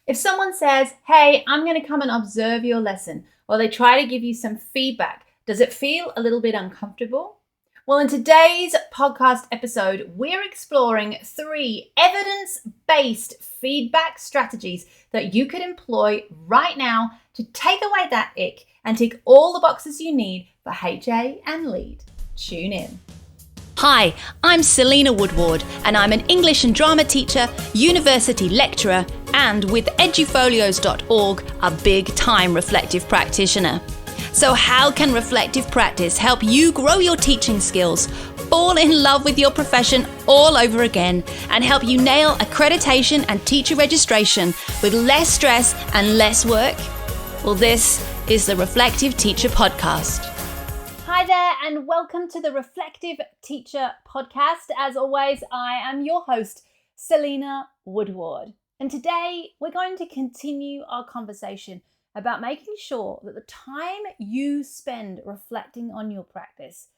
If someone says, hey, I'm going to come and observe your lesson, or they try to give you some feedback, does it feel a little bit uncomfortable? Well, in today's podcast episode, we're exploring 3 evidence-based feedback strategies that you could employ right now to take away that ick and tick all the boxes you need for HA and lead. Tune in. Hi, I'm Selena Woodward, and I'm an English and drama teacher, university lecturer, and with edufolios.org, a big-time reflective practitioner. So how can reflective practice help you grow your teaching skills, fall in love with your profession all over again, and help you nail accreditation and teacher registration with less stress and less work? Well, this is the Reflective Teacher Podcast. Hi there, and welcome to the Reflective Teacher Podcast. As always, I am your host, Selena Woodward. And today we're going to continue our conversation about making sure that the time you spend reflecting on your practice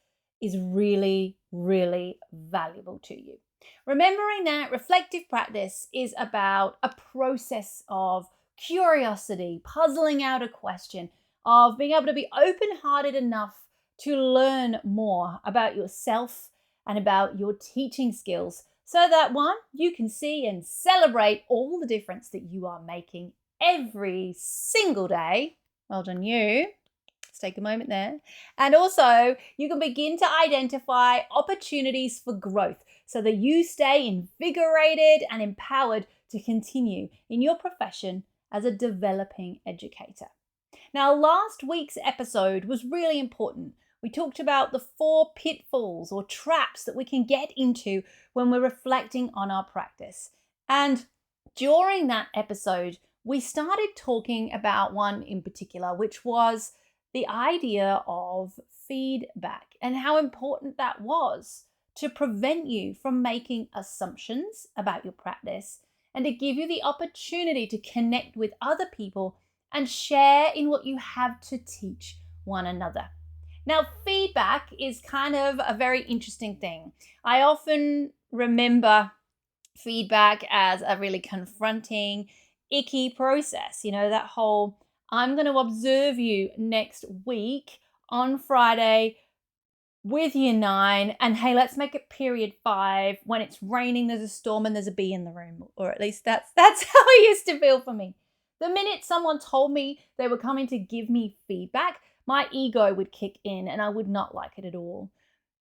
is really, really valuable to you. Remembering that reflective practice is about a process of curiosity, puzzling out a question, of being able to be open-hearted enough to learn more about yourself and about your teaching skills so that, one, you can see and celebrate all the difference that you are making every single day. Well done, you. Let's take a moment there. And also, you can begin to identify opportunities for growth so that you stay invigorated and empowered to continue in your profession as a developing educator. Now, last week's episode was really important. We talked about the 4 pitfalls or traps that we can get into when we're reflecting on our practice. And during that episode, we started talking about one in particular, which was the idea of feedback and how important that was to prevent you from making assumptions about your practice and to give you the opportunity to connect with other people and share in what you have to teach one another. Now, feedback is kind of a very interesting thing. I often remember feedback as a really confronting, icky process. You know, that whole, I'm going to observe you next week on Friday with year 9, and hey, let's make it period 5. When it's raining, there's a storm and there's a bee in the room. Or at least that's how it used to feel for me. The minute someone told me they were coming to give me feedback, my ego would kick in and I would not like it at all.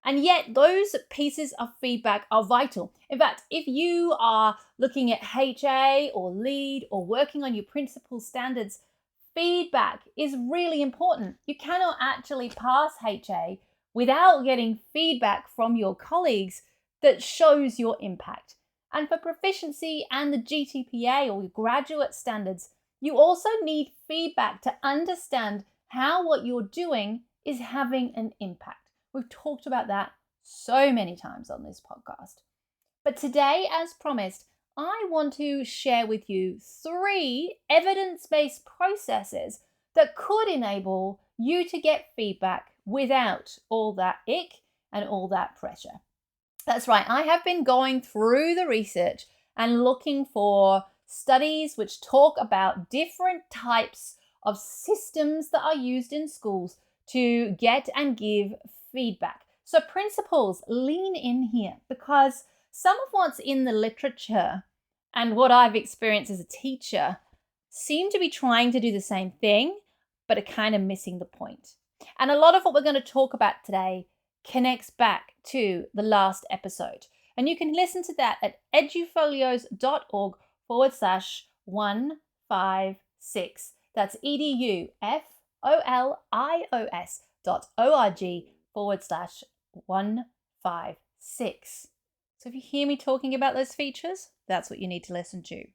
And yet those pieces of feedback are vital. In fact, if you are looking at HA or lead or working on your principal standards, feedback is really important. You cannot actually pass HA without getting feedback from your colleagues that shows your impact. And for proficiency and the GTPA or your graduate standards, you also need feedback to understand how what you're doing is having an impact. We've talked about that so many times on this podcast. But today, as promised, I want to share with you 3 evidence-based processes that could enable you to get feedback without all that ick and all that pressure. That's right, I have been going through the research and looking for studies which talk about different types of systems that are used in schools to get and give feedback. So principals, lean in here, because some of what's in the literature and what I've experienced as a teacher seem to be trying to do the same thing, but are kind of missing the point. And a lot of what we're going to talk about today connects back to the last episode. And you can listen to that at edufolios.org/156. That's edufolios.org/156. So if you hear me talking about those features, that's what you need to listen to.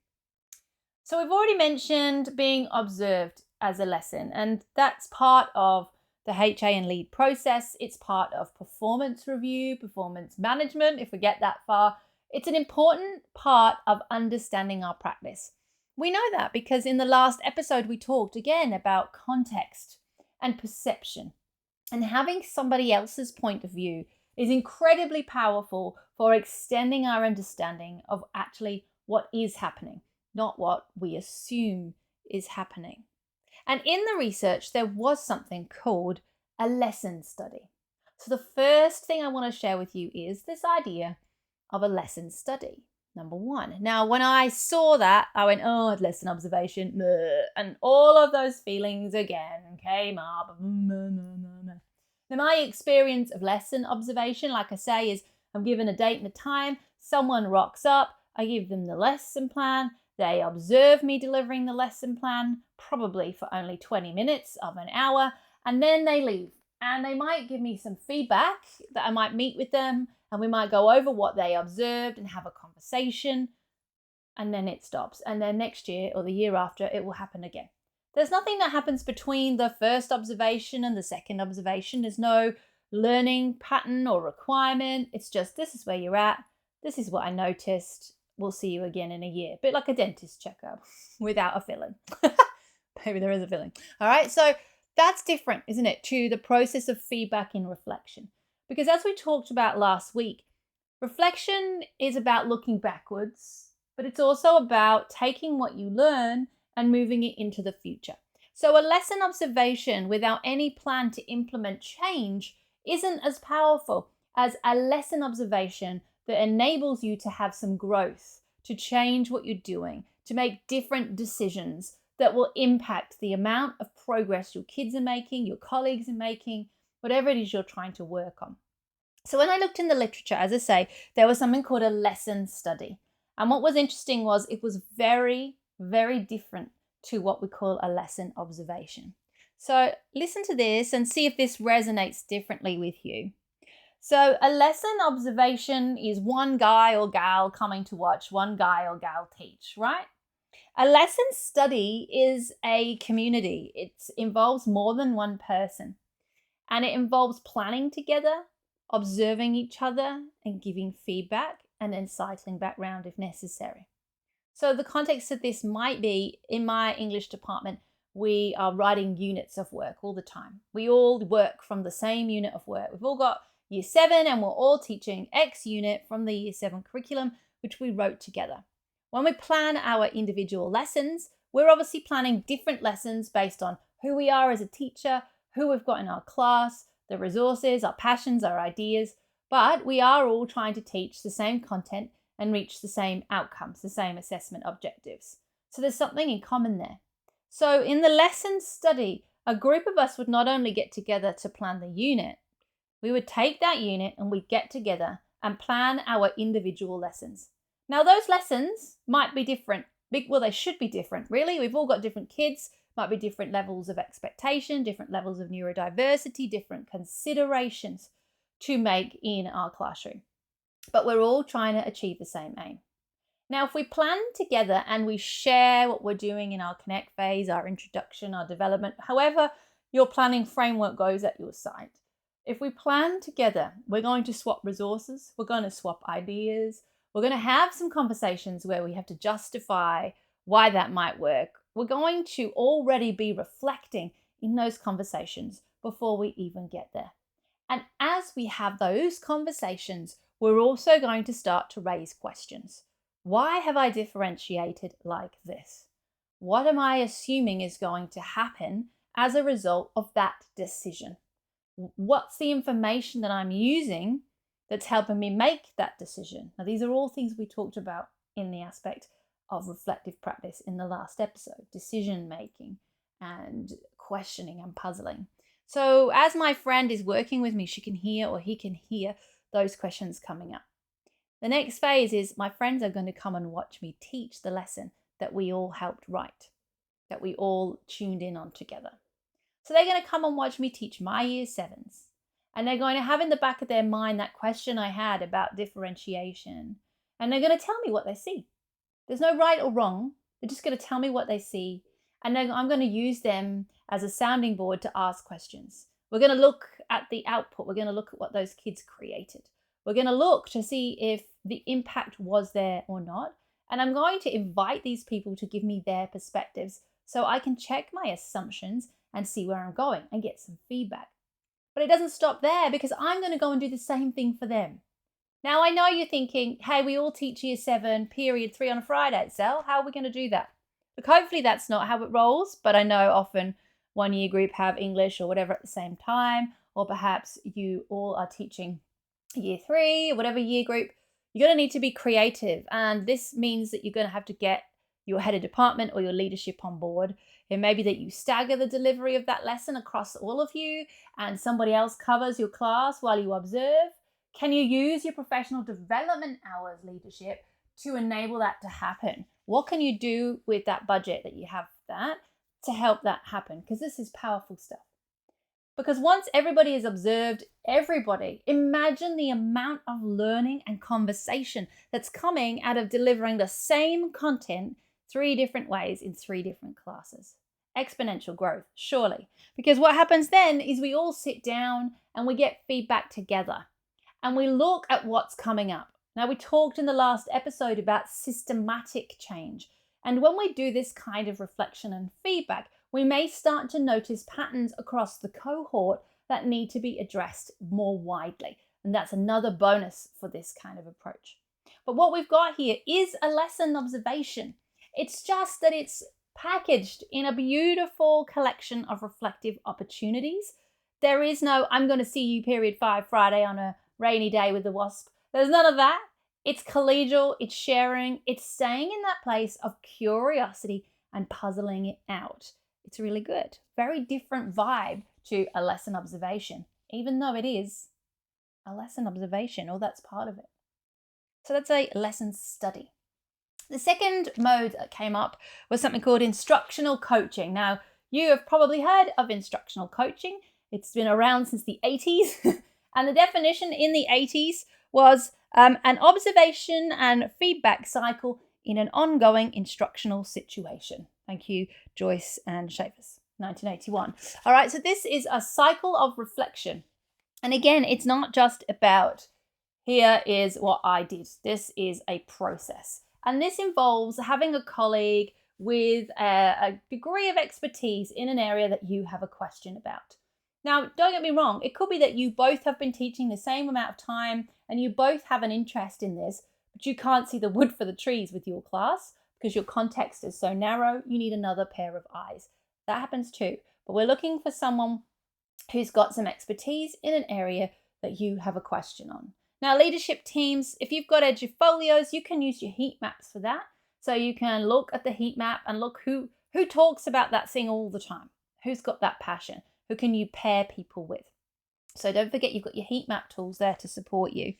So we've already mentioned being observed as a lesson, and that's part of the HA and lead process. It's part of performance review, performance management, if we get that far. It's an important part of understanding our practice. We know that because in the last episode, we talked again about context and perception. And having somebody else's point of view is incredibly powerful for extending our understanding of actually what is happening. not what we assume is happening. And in the research, there was something called a lesson study. So the first thing I want to share with you is this idea of a lesson study. Number one. Now, when I saw that, I went, oh, lesson observation, and all of those feelings again came up. Now, my experience of lesson observation, like I say, is I'm given a date and a time, someone rocks up, I give them the lesson plan, they observe me delivering the lesson plan, probably for only 20 minutes of an hour, and then they leave. And they might give me some feedback that I might meet with them, and we might go over what they observed and have a conversation, and then it stops. And then next year or the year after, it will happen again. There's nothing that happens between the first observation and the second observation. There's no learning pattern or requirement. It's just, this is where you're at. This is what I noticed. We'll see you again in a year. A bit like a dentist checkup without a filling. Maybe there is a filling. All right, so that's different, isn't it, to the process of feedback in reflection? Because as we talked about last week, reflection is about looking backwards, but it's also about taking what you learn and moving it into the future. So a lesson observation without any plan to implement change isn't as powerful as a lesson observation that enables you to have some growth, to change what you're doing, to make different decisions that will impact the amount of progress your kids are making, your colleagues are making, whatever it is you're trying to work on. So when I looked in the literature, as I say, there was something called a lesson study. And what was interesting was it was very, very different to what we call a lesson observation. So listen to this and see if this resonates differently with you. So a lesson observation is one guy or gal coming to watch one guy or gal teach, right? A lesson study is a community. It involves more than one person, and it involves planning together, observing each other and giving feedback, and then cycling back round if necessary. So the context of this might be, in my English department, we are writing units of work all the time. We all work from the same unit of work. We've all got year 7 and we're all teaching X unit from the year 7 curriculum, which we wrote together. When we plan our individual lessons, we're obviously planning different lessons based on who we are as a teacher, who we've got in our class, the resources, our passions, our ideas, but we are all trying to teach the same content and reach the same outcomes, the same assessment objectives. So there's something in common there. So in the lesson study, a group of us would not only get together to plan the unit, we would take that unit and we'd get together and plan our individual lessons. Now those lessons might be different. Well, they should be different, really. We've all got different kids, might be different levels of expectation, different levels of neurodiversity, different considerations to make in our classroom. But we're all trying to achieve the same aim. Now, if we plan together and we share what we're doing in our connect phase, our introduction, our development, however your planning framework goes at your site, if we plan together, we're going to swap resources, we're going to swap ideas, we're going to have some conversations where we have to justify why that might work. We're going to already be reflecting in those conversations before we even get there. And as we have those conversations, we're also going to start to raise questions. Why have I differentiated like this? What am I assuming is going to happen as a result of that decision? What's the information that I'm using that's helping me make that decision? Now, these are all things we talked about in the aspect of reflective practice in the last episode, decision making and questioning and puzzling. So as my friend is working with me, she can hear or he can hear those questions coming up. The next phase is my friends are going to come and watch me teach the lesson that we all helped write, that we all tuned in on together. So they're going to come and watch me teach my year 7s. And they're going to have in the back of their mind that question I had about differentiation. And they're going to tell me what they see. There's no right or wrong. They're just going to tell me what they see. And then I'm going to use them as a sounding board to ask questions. We're going to look at the output. We're going to look at what those kids created. We're going to look to see if the impact was there or not. And I'm going to invite these people to give me their perspectives so I can check my assumptions and see where I'm going and get some feedback. But it doesn't stop there, because I'm going to go and do the same thing for them. Now, I know you're thinking, hey, we all teach year 7, period 3 on a Friday, Sel. How are we going to do that? Look, hopefully that's not how it rolls, but I know often one year group have English or whatever at the same time, or perhaps you all are teaching year 3, whatever year group. You're going to need to be creative, and this means that you're going to have to get your head of department or your leadership on board. It may be that you stagger the delivery of that lesson across all of you and somebody else covers your class while you observe. Can you use your professional development hours leadership to enable that to happen? What can you do with that budget that you have for that to help that happen? Because this is powerful stuff. Because once everybody is observed, everybody, imagine the amount of learning and conversation that's coming out of delivering the same content 3 different ways in 3 different classes. Exponential growth, surely. Because what happens then is we all sit down and we get feedback together and we look at what's coming up. Now, we talked in the last episode about systematic change. And when we do this kind of reflection and feedback, we may start to notice patterns across the cohort that need to be addressed more widely. And that's another bonus for this kind of approach. But what we've got here is a lesson observation. It's just that it's packaged in a beautiful collection of reflective opportunities. There is no, I'm going to see you period 5 Friday on a rainy day with the wasp. There's none of that. It's collegial, it's sharing, it's staying in that place of curiosity and puzzling it out. It's really good. Very different vibe to a lesson observation, even though it is a lesson observation, or that's part of it. So that's a lesson study. The second mode that came up was something called instructional coaching. Now, you have probably heard of instructional coaching. It's been around since the 80s. And the definition in the 80s was an observation and feedback cycle in an ongoing instructional situation. Thank you, Joyce and Schaefers, 1981. All right, so this is a cycle of reflection. And again, it's not just about here is what I did. This is a process. And this involves having a colleague with a degree of expertise in an area that you have a question about. Now, don't get me wrong. It could be that you both have been teaching the same amount of time and you both have an interest in this, but you can't see the wood for the trees with your class because your context is so narrow. You need another pair of eyes. That happens too. But we're looking for someone who's got some expertise in an area that you have a question on. Now, leadership teams, if you've got edufolios, you can use your heat maps for that. So you can look at the heat map and look who talks about that thing all the time. Who's got that passion? Who can you pair people with? So don't forget you've got your heat map tools there to support you.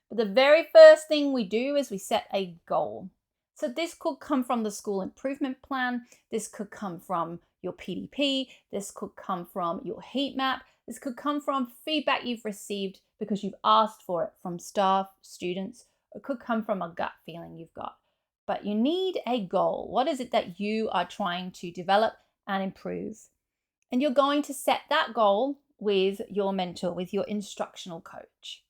But the very first thing we do is we set a goal. So this could come from the school improvement plan. This could come from your PDP. This could come from your heat map. This could come from feedback you've received because you've asked for it from staff, students. It could come from a gut feeling you've got. But you need a goal. What is it that you are trying to develop and improve? And you're going to set that goal with your mentor, with your instructional coach.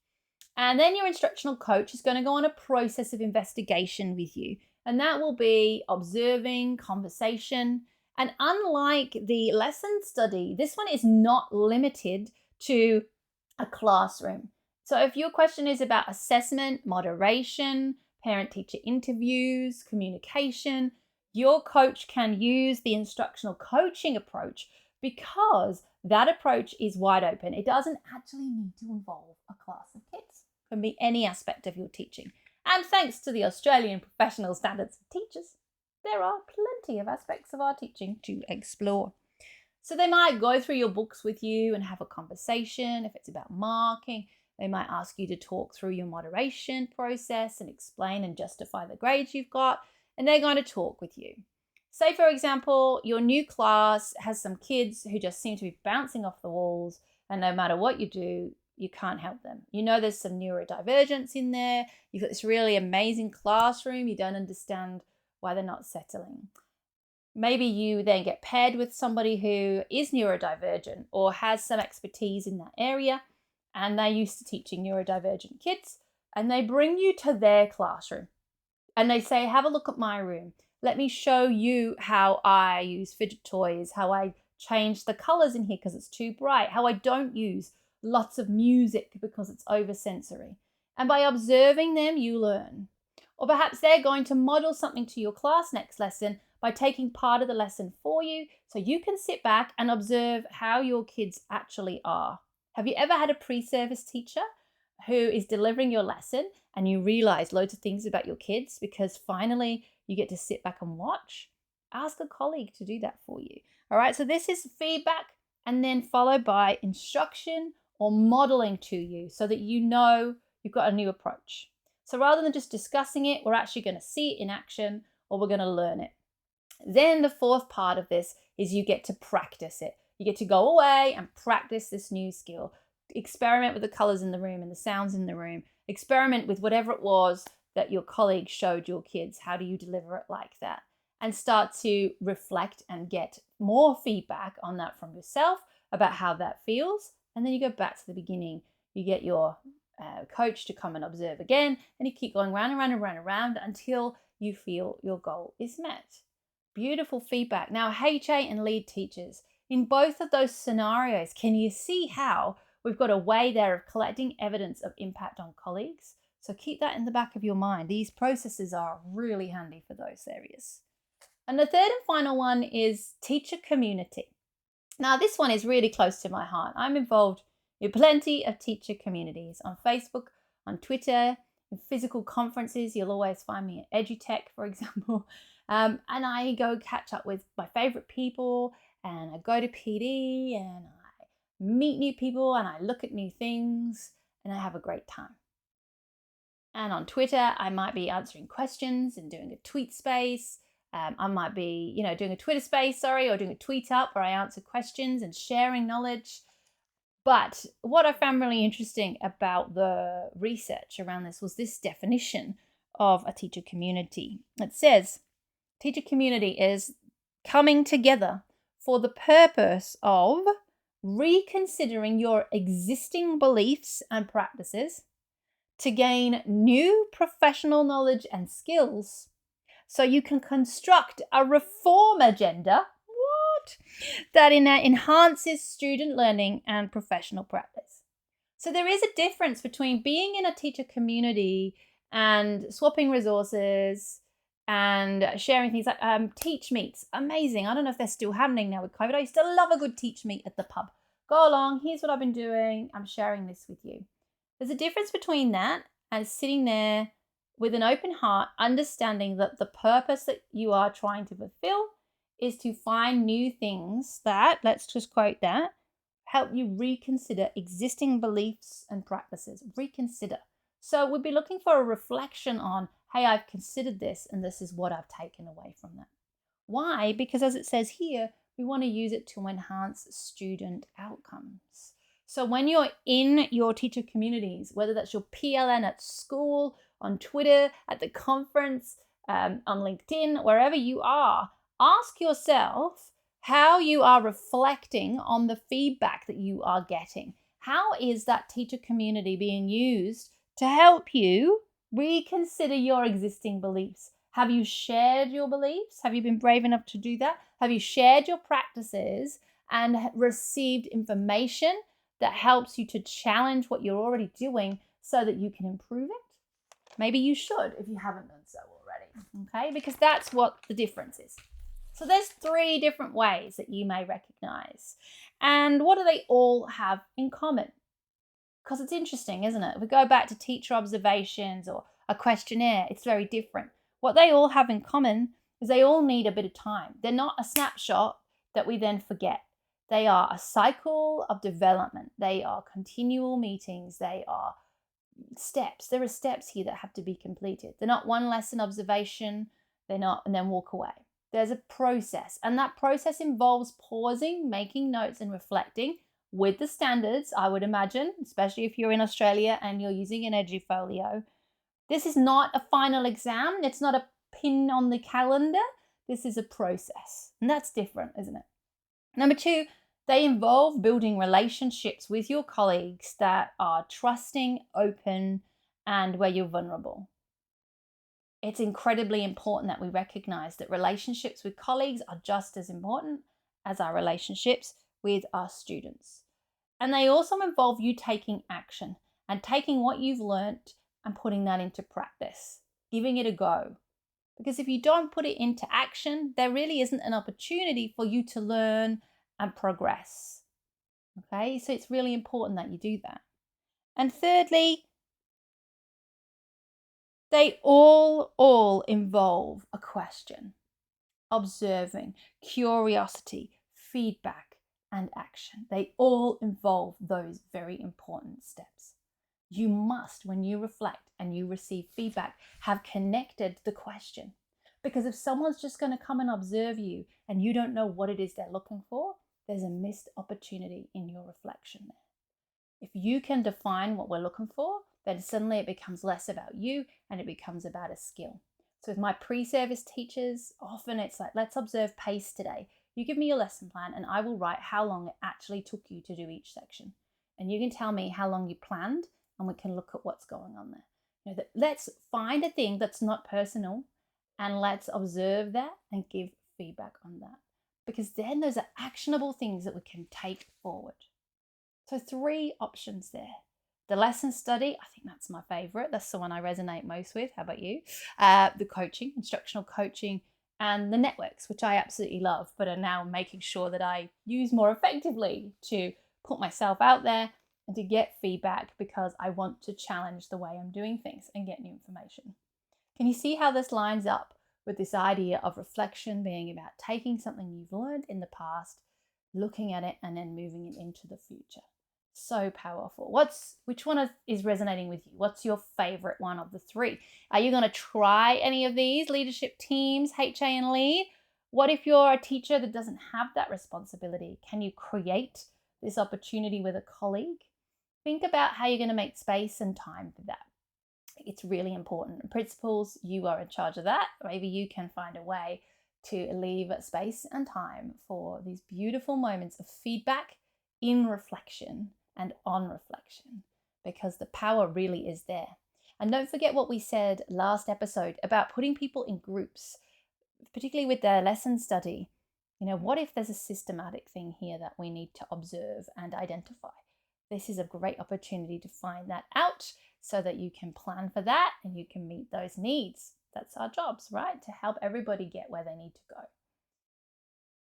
And then your instructional coach is going to go on a process of investigation with you. And that will be observing, conversation. And unlike the lesson study, this one is not limited to a classroom. So if your question is about assessment, moderation, parent-teacher interviews, communication, your coach can use the instructional coaching approach because that approach is wide open. It doesn't actually need to involve a class of kids. It can be any aspect of your teaching. And thanks to the Australian Professional Standards of Teachers, there are plenty of aspects of our teaching to explore. So they might go through your books with you and have a conversation. If it's about marking, they might ask you to talk through your moderation process and explain and justify the grades you've got. And they're going to talk with you. Say, for example, your new class has some kids who just seem to be bouncing off the walls, and no matter what you do, you can't help them. You know there's some neurodivergence in there. You've got this really amazing classroom. You don't understand why they're not settling. Maybe you then get paired with somebody who is neurodivergent or has some expertise in that area, and they're used to teaching neurodivergent kids, and they bring you to their classroom. And they say, have a look at my room. Let me show you how I use fidget toys, how I change the colors in here because it's too bright, how I don't use lots of music because it's oversensory. And by observing them, you learn. Or perhaps they're going to model something to your class next lesson by taking part of the lesson for you, so you can sit back and observe how your kids actually are. Have you ever had a pre-service teacher who is delivering your lesson and you realize loads of things about your kids because finally you get to sit back and watch? Ask a colleague to do that for you. All right, so this is feedback and then followed by instruction or modeling to you so that you know you've got a new approach. So rather than just discussing it, we're actually going to see it in action or we're going to learn it. Then the fourth part of this is you get to practice it. You get to go away and practice this new skill. Experiment with the colors in the room and the sounds in the room. Experiment with whatever it was that your colleague showed your kids. How do you deliver it like that? And start to reflect and get more feedback on that from yourself about how that feels. And then you go back to the beginning. You get your coach to come and observe again, and you keep going round and round and round and round until you feel your goal is met. Beautiful feedback. Now, HA and lead teachers, in both of those scenarios, can you see how we've got a way there of collecting evidence of impact on colleagues? So keep that in the back of your mind. These processes are really handy for those areas. And the third and final one is teacher community. Now, this one is really close to my heart. I'm involved in plenty of teacher communities on Facebook, on Twitter, in physical conferences. You'll always find me at EduTech, for example. And I go catch up with my favorite people, and I go to PD and I meet new people and I look at new things and I have a great time. And on Twitter, I might be answering questions and doing a tweet space. I might be, doing a Twitter space, or doing a tweet up where I answer questions and sharing knowledge. But what I found really interesting about the research around this was this definition of a teacher community. It says, teacher community is coming together for the purpose of reconsidering your existing beliefs and practices to gain new professional knowledge and skills so you can construct a reform agenda that enhances student learning and professional practice. So there is a difference between being in a teacher community and swapping resources and sharing things like teach meets. Amazing. I don't know if they're still happening now with COVID. I used to love a good teach meet at the pub. Go along, here's what I've been doing. I'm sharing this with you. There's a difference between that and sitting there with an open heart, understanding that the purpose that you are trying to fulfill is to find new things that, let's just quote that, help you reconsider existing beliefs and practices. Reconsider. So we'd be looking for a reflection on, hey, I've considered this and this is what I've taken away from that. Why? Because as it says here, we want to use it to enhance student outcomes. So when you're in your teacher communities, whether that's your PLN at school, on Twitter, at the conference, on LinkedIn, wherever you are, ask yourself how you are reflecting on the feedback that you are getting. How is that teacher community being used to help you reconsider your existing beliefs? Have you shared your beliefs? Have you been brave enough to do that? Have you shared your practices and received information that helps you to challenge what you're already doing so that you can improve it? Maybe you should if you haven't done so already, okay? Because that's what the difference is. So there's 3 different ways that you may recognize. And what do they all have in common? Because it's interesting, isn't it? If we go back to teacher observations or a questionnaire, it's very different. What they all have in common is they all need a bit of time. They're not a snapshot that we then forget. They are a cycle of development. They are continual meetings. They are steps. There are steps here that have to be completed. They're not one lesson observation. They're not, and then walk away. There's a process, and that process involves pausing, making notes, and reflecting with the standards, I would imagine, especially if you're in Australia and you're using an Edufolio. This is not a final exam. It's not a pin on the calendar. This is a process, and that's different, isn't it? Number 2, they involve building relationships with your colleagues that are trusting, open, and where you're vulnerable. It's incredibly important that we recognize that relationships with colleagues are just as important as our relationships with our students. And they also involve you taking action and taking what you've learnt and putting that into practice, giving it a go. Because if you don't put it into action, there really isn't an opportunity for you to learn and progress. Okay, so it's really important that you do that. And thirdly, they all involve a question, observing, curiosity, feedback, and action. They all involve those very important steps. You must, when you reflect and you receive feedback, have connected the question. Because if someone's just going to come and observe you and you don't know what it is they're looking for, there's a missed opportunity in your reflection there. If you can define what we're looking for, then suddenly it becomes less about you and it becomes about a skill. So with my pre-service teachers, often it's like, let's observe pace today. You give me your lesson plan and I will write how long it actually took you to do each section. And you can tell me how long you planned and we can look at what's going on there. Let's find a thing that's not personal and let's observe that and give feedback on that. Because then those are actionable things that we can take forward. So 3 options there. The lesson study, I think that's my favorite. That's the one I resonate most with. How about you? The coaching, instructional coaching, and the networks, which I absolutely love, but are now making sure that I use more effectively to put myself out there and to get feedback because I want to challenge the way I'm doing things and get new information. Can you see how this lines up with this idea of reflection being about taking something you've learned in the past, looking at it, and then moving it into the future? So powerful. Which one is resonating with you? What's your favorite one of the 3? Are you going to try any of these? Leadership teams, HA and lead? What if you're a teacher that doesn't have that responsibility? Can you create this opportunity with a colleague? Think about how you're going to make space and time for that. It's really important. Principals, you are in charge of that. Maybe you can find a way to leave space and time for these beautiful moments of feedback in reflection and on reflection, because the power really is there. And don't forget what we said last episode about putting people in groups, particularly with their lesson study. What if there's a systematic thing here that we need to observe and identify? This is a great opportunity to find that out so that you can plan for that and you can meet those needs. That's our jobs, right? To help everybody get where they need to go.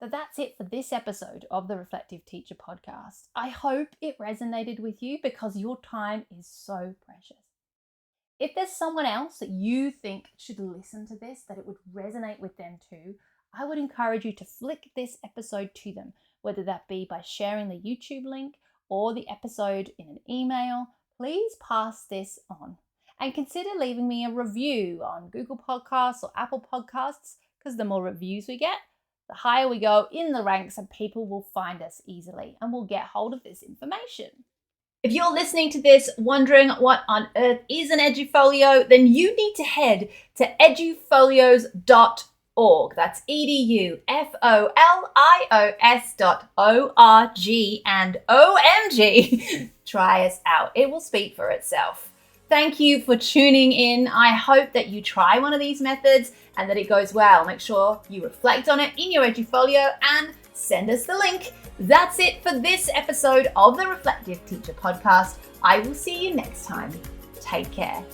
So that's it for this episode of the Reflective Teacher Podcast. I hope it resonated with you because your time is so precious. If there's someone else that you think should listen to this, that it would resonate with them too, I would encourage you to flick this episode to them, whether that be by sharing the YouTube link or the episode in an email. Please pass this on and consider leaving me a review on Google Podcasts or Apple Podcasts, because the more reviews we get, the higher we go in the ranks and people will find us easily and will get hold of this information. If you're listening to this wondering what on earth is an Edufolio, then you need to head to edufolios.org. That's edufolios.org, and OMG, try us out. It will speak for itself. Thank you for tuning in. I hope that you try one of these methods and that it goes well. Make sure you reflect on it in your Edufolio and send us the link. That's it for this episode of the Reflective Teacher Podcast. I will see you next time. Take care.